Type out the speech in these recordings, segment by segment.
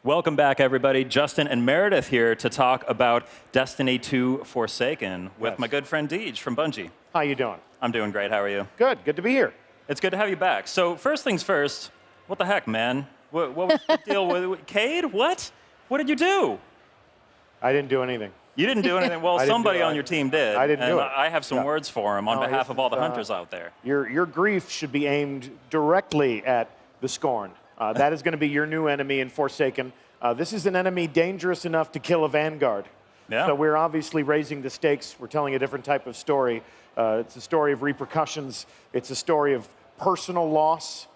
Welcome back, everybody. Justin and Meredith here to talk about Destiny 2 Forsaken with my good friend Deej from Bungie. How you doing? I'm doing great. How are you? Good. Good to be here. It's good to have you back. So first things first, what the heck, man? What was the deal with Cade? What? What did you do? I didn't do anything. You didn't do anything? Well, somebody on your team did. I didn't do it. I have some words for him on behalf of all the hunters out there. Your grief should be aimed directly at the Scorn. That is going to be your new enemy in Forsaken. This is an enemy dangerous enough to kill a Vanguard. Yeah. So we're obviously raising the stakes. We're telling a different type of story. It's a story of repercussions. It's a story of personal loss.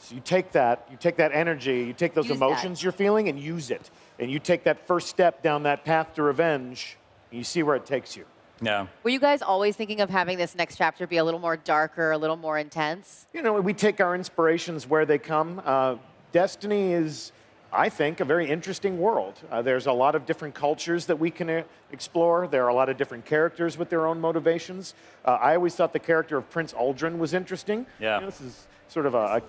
So you take that energy, you take those emotions you're feeling and use it. And you take that first step down that path to revenge, and you see where it takes you. Yeah. Were you guys always thinking of having this next chapter be a little more darker, a little more intense? You know, we take our inspirations where they come. Destiny is, I think, a very interesting world. There's a lot of different cultures that we can explore. There are a lot of different characters with their own motivations. I always thought the character of Prince Aldrin was interesting. Yeah. You know, this is sort of a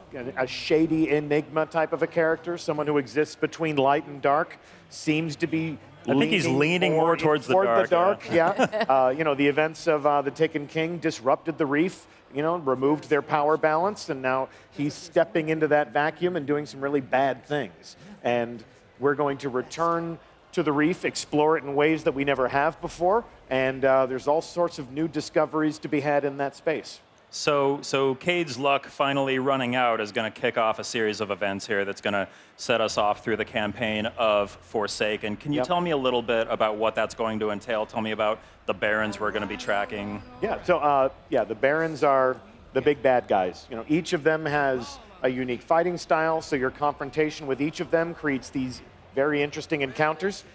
shady enigma type of a character, someone who exists between light and dark, seems to be I think he's leaning more towards the dark. Yeah. You know, the events of the Taken King disrupted the Reef, you know, removed their power balance, and now he's stepping into that vacuum and doing some really bad things. And we're going to return to the Reef, explore it in ways that we never have before, and there's all sorts of new discoveries to be had in that space. So Cade's luck finally running out is going to kick off a series of events here that's going to set us off through the campaign of Forsaken. Can you tell me a little bit about what that's going to entail? Tell me about the Barons we're going to be tracking. Yeah, so the Barons are the big bad guys. You know, each of them has a unique fighting style, so your confrontation with each of them creates these very interesting encounters.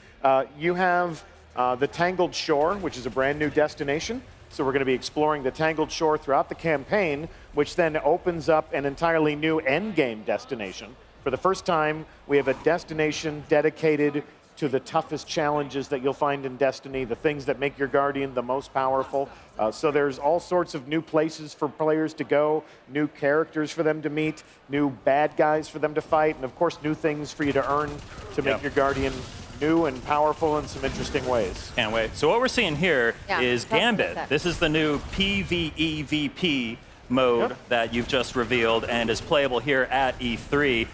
You have the Tangled Shore, which is a brand new destination. So we're going to be exploring the Tangled Shore throughout the campaign, which then opens up an entirely new endgame destination. For the first time, we have a destination dedicated to the toughest challenges that you'll find in Destiny, the things that make your Guardian the most powerful. So there's all sorts of new places for players to go, new characters for them to meet, new bad guys for them to fight, and of course new things for you to earn to make your Guardian new and powerful in some interesting ways. Can't wait. So what we're seeing here is Gambit. This is the new PvE-VP mode that you've just revealed and is playable here at E3.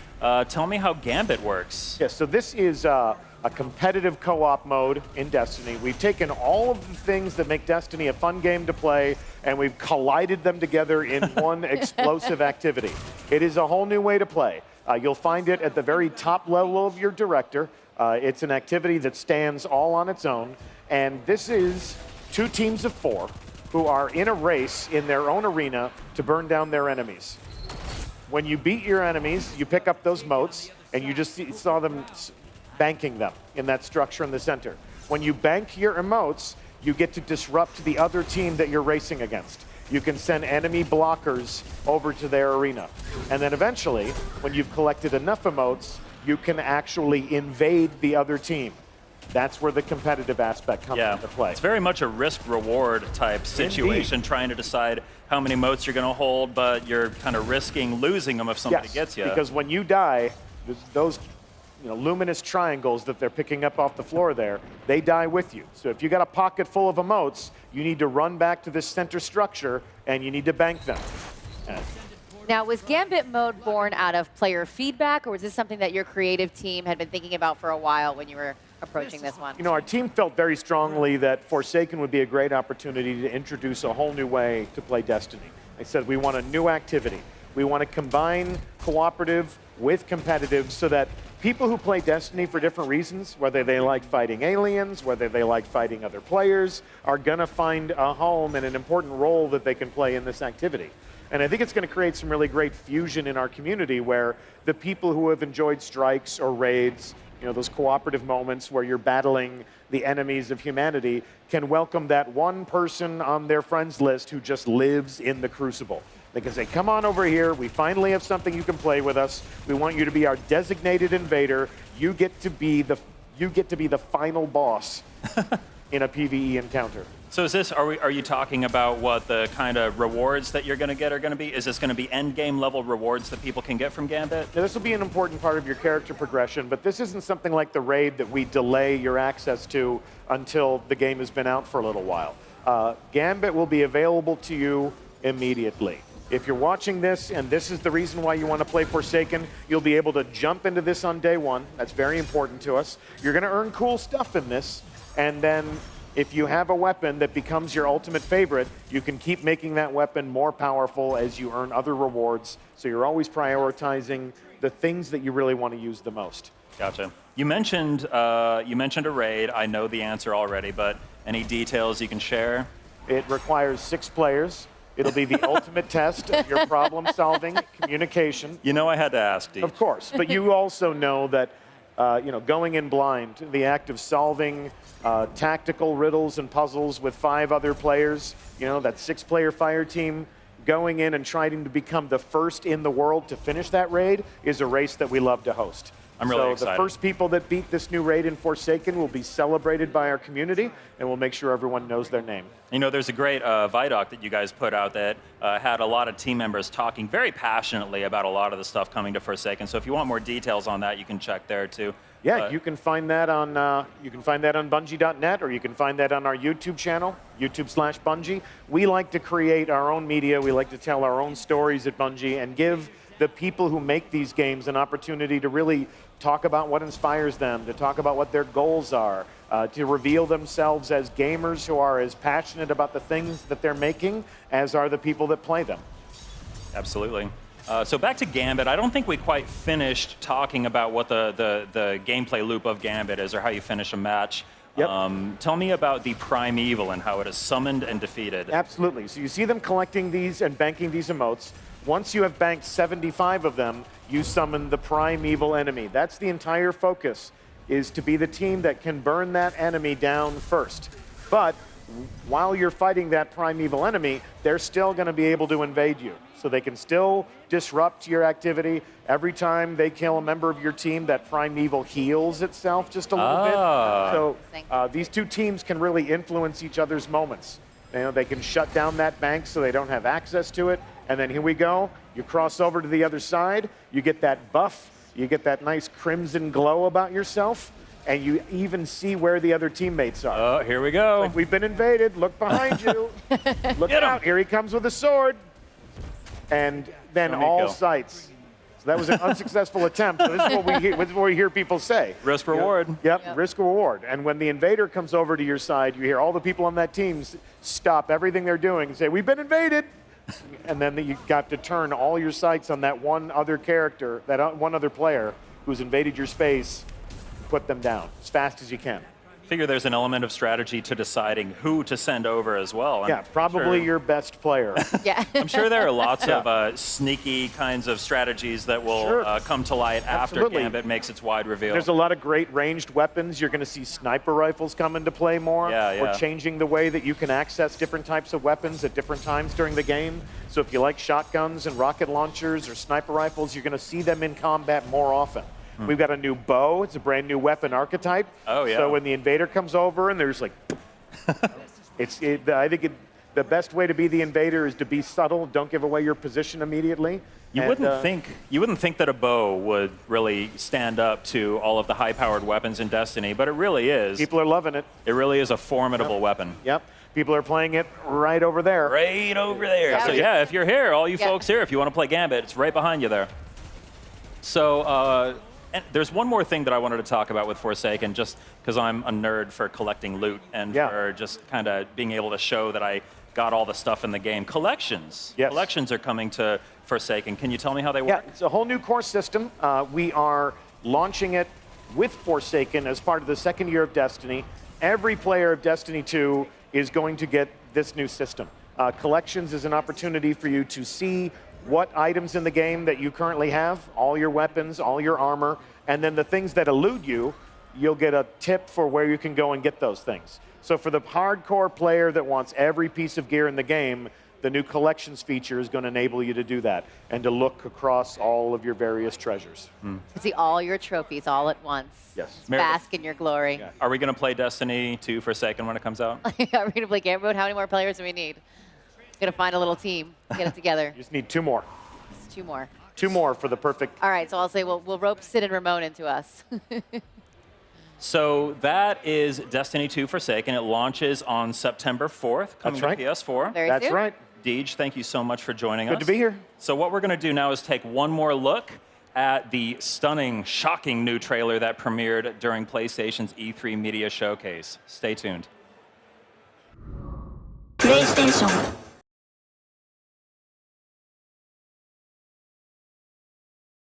Tell me how Gambit works. Yes, so this is a competitive co-op mode in Destiny. We've taken all of the things that make Destiny a fun game to play, and we've collided them together in one explosive activity. It is a whole new way to play. You'll find it at the very top level of your director. It's an activity that stands all on its own, and this is 2 teams of 4 who are in a race in their own arena to burn down their enemies. When you beat your enemies, you pick up those motes, and you just saw them banking them in that structure in the center. When you bank your emotes, you get to disrupt the other team that you're racing against. You can send enemy blockers over to their arena. And then eventually, when you've collected enough emotes, you can actually invade the other team. That's where the competitive aspect comes into play. It's very much a risk-reward type situation, trying to decide how many motes you're going to hold, but you're kind of risking losing them if somebody gets you. Because when you die, those luminous triangles that they're picking up off the floor there, they die with you. So if you got a pocket full of emotes, you need to run back to this center structure, and you need to bank them. Now, was Gambit mode born out of player feedback, or was this something that your creative team had been thinking about for a while when you were approaching this one? You know, our team felt very strongly that Forsaken would be a great opportunity to introduce a whole new way to play Destiny. They said, we want a new activity. We want to combine cooperative with competitive so that people who play Destiny for different reasons, whether they like fighting aliens, whether they like fighting other players, are going to find a home and an important role that they can play in this activity. And I think it's going to create some really great fusion in our community where the people who have enjoyed strikes or raids, those cooperative moments where you're battling the enemies of humanity, can welcome that one person on their friends list who just lives in the Crucible. They can say, come on over here, we finally have something you can play with us. We want you to be our designated invader. You get to be the final boss in a PvE encounter. So is this, are you talking about what the kind of rewards that you're going to get are going to be? Is this going to be end game level rewards that people can get from Gambit? Now, this will be an important part of your character progression, but this isn't something like the raid that we delay your access to until the game has been out for a little while. Gambit will be available to you immediately. If you're watching this, and this is the reason why you want to play Forsaken, you'll be able to jump into this on day one. That's very important to us. You're going to earn cool stuff in this, and then if you have a weapon that becomes your ultimate favorite, you can keep making that weapon more powerful as you earn other rewards. So you're always prioritizing the things that you really want to use the most. Gotcha. You mentioned a raid. I know the answer already, but any details you can share? It requires 6 players. It'll be the ultimate test of your problem-solving, communication. You know I had to ask, Deej. Of course, but you also know that going in blind, the act of solving tactical riddles and puzzles with 5 other players, that 6-player fire team, going in and trying to become the first in the world to finish that raid is a race that we love to host. I'm really excited. So the first people that beat this new raid in Forsaken will be celebrated by our community, and we'll make sure everyone knows their name. There's a great Vidoc that you guys put out that had a lot of team members talking very passionately about a lot of the stuff coming to Forsaken. So if you want more details on that, you can check there too. Yeah, you can find that on Bungie.net, or you can find that on our YouTube channel, YouTube/Bungie. We like to create our own media. We like to tell our own stories at Bungie and give the people who make these games an opportunity to really talk about what inspires them, to talk about what their goals are, to reveal themselves as gamers who are as passionate about the things that they're making as are the people that play them. Absolutely. So back to Gambit, I don't think we quite finished talking about what the gameplay loop of Gambit is, or how you finish a match. Yep. Tell me about the primeval and how it is summoned and defeated. Absolutely. So you see them collecting these and banking these emotes. Once you have banked 75 of them, you summon the primeval enemy. That's the entire focus, is to be the team that can burn that enemy down first. But while you're fighting that primeval enemy, they're still going to be able to invade you. So they can still disrupt your activity. Every time they kill a member of your team, that primeval heals itself just a little bit. So these two teams can really influence each other's moments. They can shut down that bank so they don't have access to it. And then here we go. You cross over to the other side. You get that buff. You get that nice crimson glow about yourself. And you even see where the other teammates are. Oh, here we go. Like, we've been invaded. Look behind you. Look out. Here he comes with a sword. And then all sights. So that was an unsuccessful attempt. So this is what we hear people say. Risk reward. Yep, risk reward. And when the invader comes over to your side, you hear all the people on that team stop everything they're doing and say, "We've been invaded." And then you got to turn all your sights on that one other character, that one other player who's invaded your space, put them down as fast as you can. Figure there's an element of strategy to deciding who to send over as well. Yeah, probably your best player. Yeah. I'm sure there are lots of sneaky kinds of strategies that will come to light after Gambit makes its wide reveal. There's a lot of great ranged weapons. You're going to see sniper rifles come into play more. We're changing the way that you can access different types of weapons at different times during the game. So if you like shotguns and rocket launchers or sniper rifles, you're going to see them in combat more often. We've got a new bow. It's a brand new weapon archetype. Oh, yeah. So when the invader comes over and there's like, I think the best way to be the invader is to be subtle. Don't give away your position immediately. You wouldn't think that a bow would really stand up to all of the high-powered weapons in Destiny, but it really is. People are loving it. It really is a formidable weapon. Yep. People are playing it right over there. Right over there. Yeah. So yeah, if you're here, all you folks here, if you want to play Gambit, it's right behind you there. So and there's one more thing that I wanted to talk about with Forsaken, just because I'm a nerd for collecting loot and for just kind of being able to show that I got all the stuff in the game. Collections. Yes. Collections are coming to Forsaken. Can you tell me how they work? Yeah, it's a whole new core system. We are launching it with Forsaken as part of the second year of Destiny. Every player of Destiny 2 is going to get this new system. Collections is an opportunity for you to see what items in the game that you currently have, all your weapons, all your armor, and then the things that elude you, you'll get a tip for where you can go and get those things. So for the hardcore player that wants every piece of gear in the game, the new collections feature is going to enable you to do that and to look across all of your various treasures. To see all your trophies all at once. Yes. Bask in your glory. Yeah. Are we going to play Destiny 2 Forsaken when it comes out? Are we going to play Gambit mode? How many more players do we need? Going to find a little team, get it together. You just need 2 more. Just 2 more. 2 more for the perfect. All right, so I'll say we'll rope Sid and Ramon into us. So that is Destiny 2 Forsaken. It launches on September 4th, coming right. to PS4. Very That's soon. right. Deej, thank you so much for joining us. Good to be here. So what we're going to do now is take one more look at the stunning, shocking new trailer that premiered during PlayStation's E3 Media Showcase. Stay tuned. PlayStation